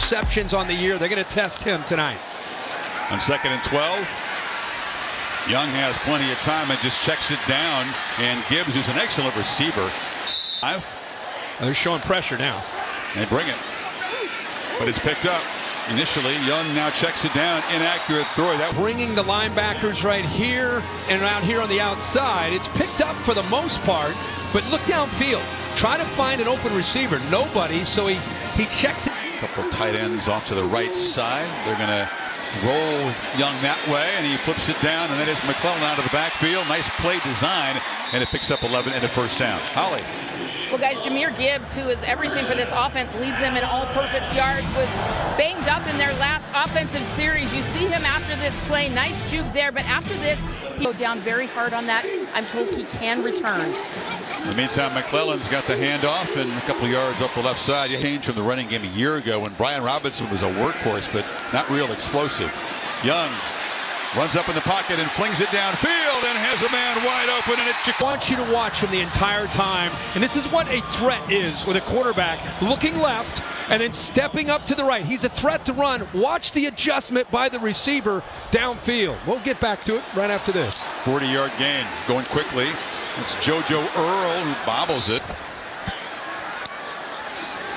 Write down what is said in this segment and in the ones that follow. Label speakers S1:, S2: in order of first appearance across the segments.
S1: receptions on the year. They're going to test him tonight.
S2: On 2nd and 12. Young has plenty of time and just checks it down. And Gibbs, who's an excellent receiver.
S1: They're showing pressure now.
S2: They bring it. But it's picked up. Initially, Young now checks it down. Inaccurate throw. That
S1: bringing the linebackers right here and out here on the outside. It's picked up for the most part, but look downfield. Try to find an open receiver. Nobody, so he checks it.
S2: A couple of tight ends off to the right side. They're going to roll Young that way, and he flips it down, and then it's McClellan out of the backfield. Nice play design, and it picks up 11 and a first down. Holly.
S3: Well, guys, Jahmyr Gibbs, who is everything for this offense, leads them in all-purpose yards, was banged up in their last offensive series. You see him after this play. Nice juke there, but after this, he go down very hard on that. I'm told he can return.
S2: In the meantime, McClellan's got the handoff and a couple of yards up the left side. He changed from the running game a year ago when Brian Robinson was a workhorse, but not real explosive. Young runs up in the pocket and flings it downfield and has a man wide open, and
S1: I want you to watch him the entire time, and this is what a threat is with a quarterback looking left and then stepping up to the right. He's a threat to run. Watch the adjustment by the receiver downfield. We'll get back to it right after this.
S2: 40-yard gain going quickly. It's JoJo Earl who bobbles it.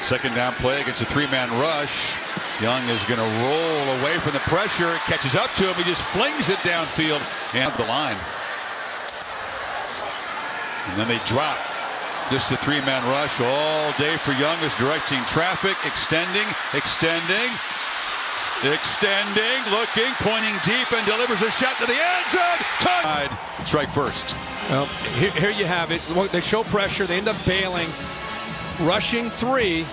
S2: Second down play against a three-man rush. Young is going to roll away from the pressure. It catches up to him. He just flings it downfield and the line. And then they drop. Just a three-man rush all day for Young is directing traffic, extending, looking, pointing deep, and delivers a shot to the end zone. Strike first.
S1: Well, here you have it. They show pressure. They end up bailing. Rushing three.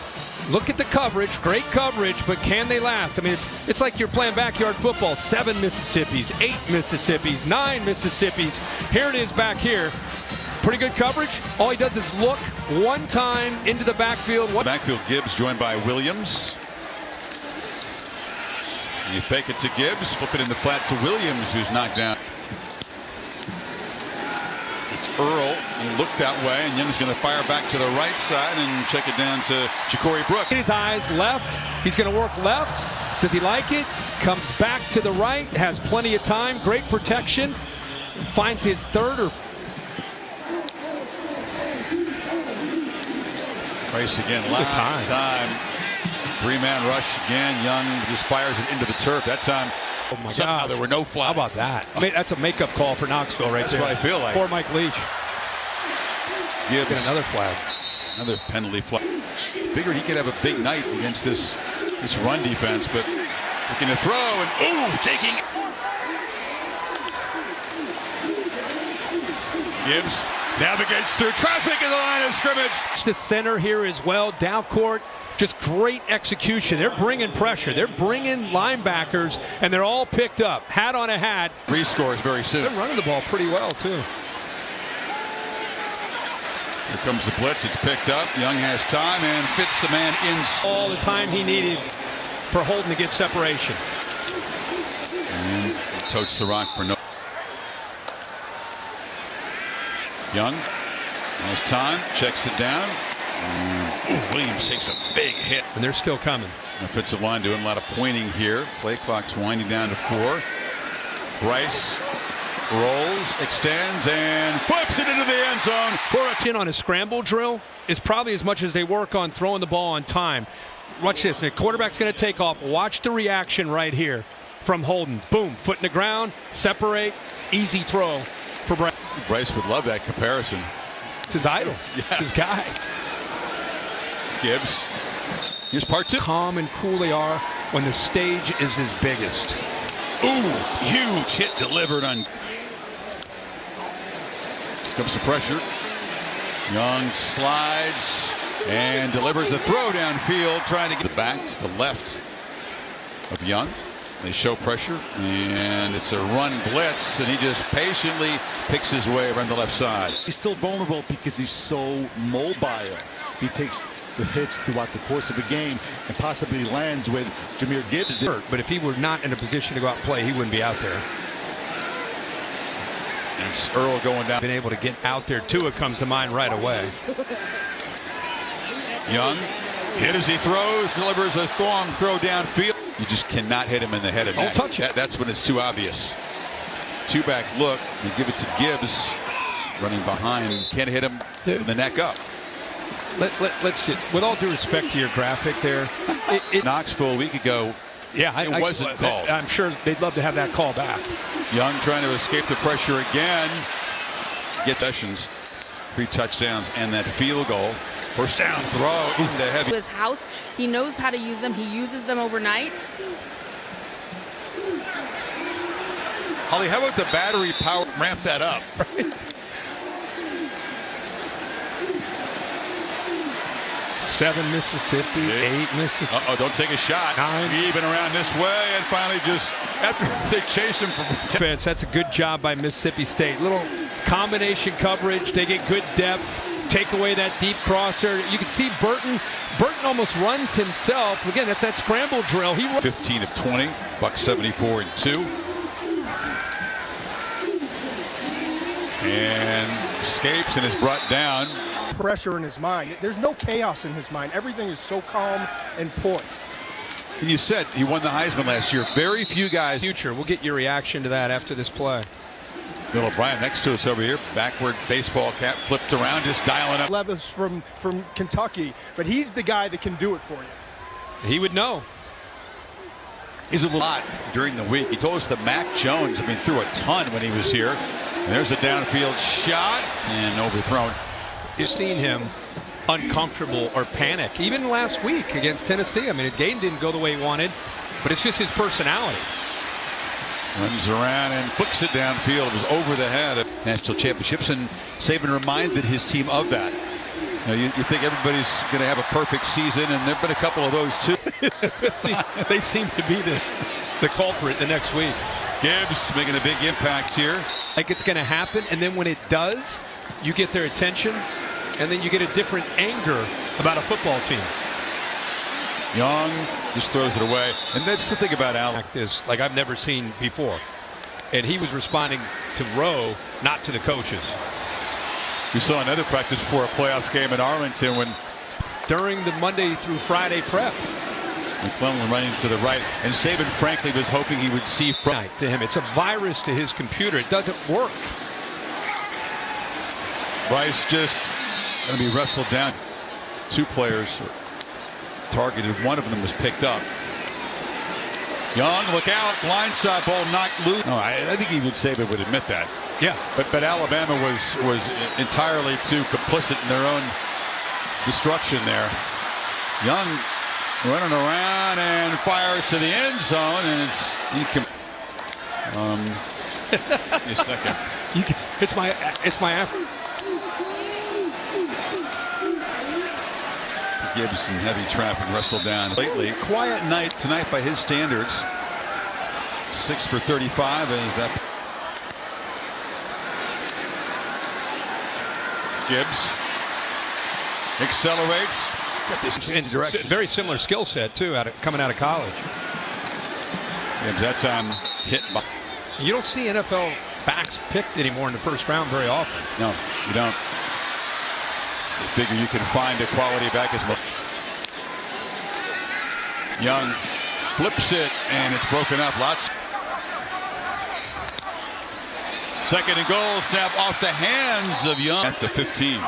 S1: Look at the coverage, great coverage, but can they last? I mean, it's like you're playing backyard football. 7 Mississippis, 8 Mississippis, 9 Mississippis. Here it is back here. Pretty good coverage. All he does is look one time into the backfield.
S2: Backfield, Gibbs joined by Williams. You fake it to Gibbs, flip it in the flat to Williams, who's knocked down. It's Earl. He looked that way, and Young's going to fire back to the right side and check it down to Ja'Cory Brooks.
S1: His eyes left. He's going to work left. Does he like it? Comes back to the right. Has plenty of time. Great protection. Finds his third or.
S2: Bryce again. Last time. Three-man rush again. Young just fires it into the turf. That time.
S1: Oh my
S2: somehow
S1: gosh.
S2: There were no flags.
S1: How about that? I mean, that's a makeup call for Knoxville right there.
S2: That's what I feel like.
S1: Poor Mike Leach.
S2: Gibbs.
S1: Get another flag.
S2: Another penalty flag. Figured he could have a big night against this run defense, but looking to throw and taking. Gibbs navigates through traffic in the line of scrimmage.
S1: The center here as well, down court. Just great execution. They're bringing pressure. They're bringing linebackers, and they're all picked up. Hat on a hat.
S2: Rescores very soon.
S1: They're running the ball pretty well, too.
S2: Here comes the blitz. It's picked up. Young has time and fits the man in.
S1: All the time he needed for Holden to get separation.
S2: And totes the rock for no. Young has time. Checks it down. Williams takes a big hit.
S1: And they're still coming.
S2: Offensive line doing a lot of pointing here. Play clock's winding down to 4. Bryce rolls, extends, and flips it into the end zone.
S1: For a on a scramble drill is probably as much as they work on throwing the ball on time. Watch this. The quarterback's going to take off. Watch the reaction right here from Holden. Boom. Foot in the ground. Separate. Easy throw for Bryce.
S2: Bryce would love that comparison.
S1: It's his idol.
S2: Yeah.
S1: It's his guy.
S2: Gibbs. Here's part 2.
S1: Calm and cool they are when the stage is his biggest.
S2: Huge hit delivered on. Comes the pressure. Young slides and delivers a throw downfield, trying to get the back to the left of Young. They show pressure, and it's a run blitz, and he just patiently picks his way around the left side.
S4: He's still vulnerable because he's so mobile. He takes the hits throughout the course of a game and possibly lands with Jahmyr Gibbs.
S1: But if he were not in a position to go out and play, he wouldn't be out there.
S2: It's Earl going down.
S1: Been able to get out there. Tua comes to mind right away.
S2: Young Hit as he throws, delivers a long throw downfield. You just cannot hit him in the head of
S1: Don't touch it.
S2: That's when it's too obvious. Two-back look, and give it to Gibbs, running behind. Can't hit him in the neck up.
S1: Let's just, with all due respect to your graphic there,
S2: Knoxville a week ago.
S1: Yeah,
S2: it wasn't called.
S1: I'm sure they'd love to have that call back.
S2: Young trying to escape the pressure again. Gets Sessions 3 touchdowns and that field goal. First down throw into heavy.
S3: His house, he knows how to use them. He uses them overnight.
S2: Holly, how about the battery power? Ramp that up.
S1: Right. 7 Mississippi, 8 Mississippi.
S2: Uh-oh, don't take a shot.
S1: 9.
S2: Even around this way, and finally just after they chased him from
S1: defense. That's a good job by Mississippi State. Little combination coverage. They get good depth. Take away that deep crosser. You can see Burton. Burton almost runs himself. Again, that's that scramble drill. He
S2: 15 of 20. Buck 74 and 2. And escapes and is brought down.
S5: Pressure in his mind. There's no chaos in his mind. Everything is so calm and poised.
S2: And you said he won the Heisman last year. Very few guys.
S1: Future. We'll get your reaction to that after this play.
S2: Bill O'Brien next to us over here. Backward baseball cap flipped around, just dialing up.
S5: Levis from Kentucky, but he's the guy that can do it for you.
S1: He would know.
S2: He's a lot during the week. He told us that Mac Jones, threw a ton when he was here. And there's a downfield shot and overthrown.
S1: You've seen him uncomfortable or panic. Even last week against Tennessee. The game didn't go the way he wanted, but it's just his personality.
S2: Runs around and flicks it downfield. It was over the head of national championships, and Saban reminded his team of that. You think everybody's going to have a perfect season, and there have been a couple of those too.
S1: They seem to be the culprit the next week.
S2: Gibbs making a big impact here.
S1: Like it's going to happen, and then when it does, you get their attention, and then you get a different anger about a football team.
S2: Young just throws it away. And that's the thing about Allen.
S1: Is like I've never seen before. And he was responding to Rowe, not to the coaches.
S2: We saw another practice before a playoff game in Arlington when
S1: during the Monday through Friday prep.
S2: McClellan running to the right, and Saban frankly was hoping he would see from
S1: to him. It's a virus to his computer. It doesn't work.
S2: Bryce just going to be wrestled down. 2 players targeted. One of them was picked up. Young, look out! Blindside ball knocked loose. No, I think even Saban would admit that.
S1: Yeah,
S2: but Alabama was entirely too complicit in their own destruction there. Young running around and fires to the end zone, and it's a second.
S1: It's my effort.
S2: Gibbs in heavy traffic, wrestled down lately. Quiet night tonight by his standards. 6 for 35 is that. Gibbs accelerates. Got this direction.
S1: Very similar skill set too, coming out of college.
S2: Gibbs, that's hit.
S1: You don't see NFL backs picked anymore in the first round very often.
S2: No, you don't. You figure you can find a quality back as well. Young flips it, and it's broken up. Lots. Second and goal, snap off the hands of Young at the 15.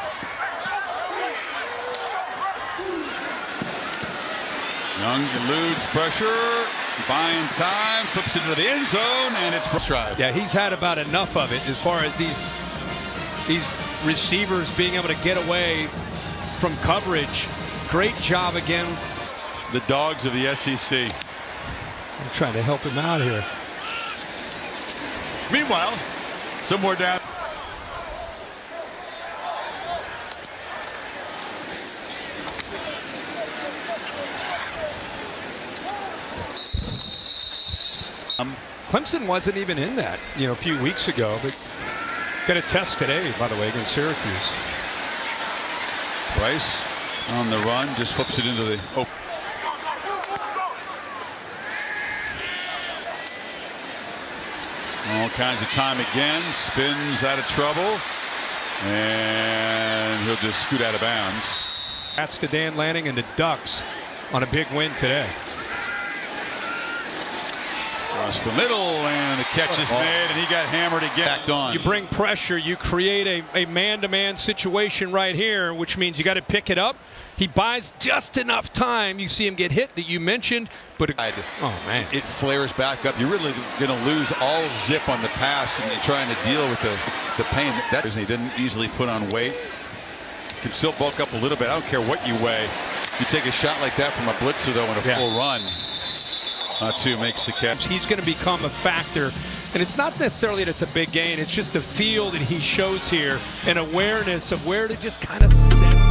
S2: Young eludes pressure, buying time, flips it into the end zone, and it's drive.
S1: Yeah, he's had about enough of it as far as these receivers being able to get away from coverage. Great job again.
S2: The dogs of the SEC.
S1: I'm trying to help him out here.
S2: Meanwhile, somewhere down.
S1: Clemson wasn't even in that, a few weeks ago, but got a test today, by the way, against Syracuse.
S2: Bryce on the run, just flips it into the open. All kinds of time again, spins out of trouble, and he'll just scoot out of bounds.
S1: That's to Dan Lanning and the Ducks on a big win today.
S2: Across the middle, and the catch is made, and he got hammered again. Backed on.
S1: You bring pressure, you create a man-to-man situation right here, which means you got to pick it up. He buys just enough time. You see him get hit that you mentioned, but oh man,
S2: it flares back up. You're really going to lose all zip on the pass, and you're trying to deal with the pain. He didn't easily put on weight. Can still bulk up a little bit. I don't care what you weigh. You take a shot like that from a blitzer, though, in a full run. Natsu makes the catch.
S1: He's going to become a factor, and it's not necessarily that it's a big gain. It's just a feel that he shows here, an awareness of where to just kind of set.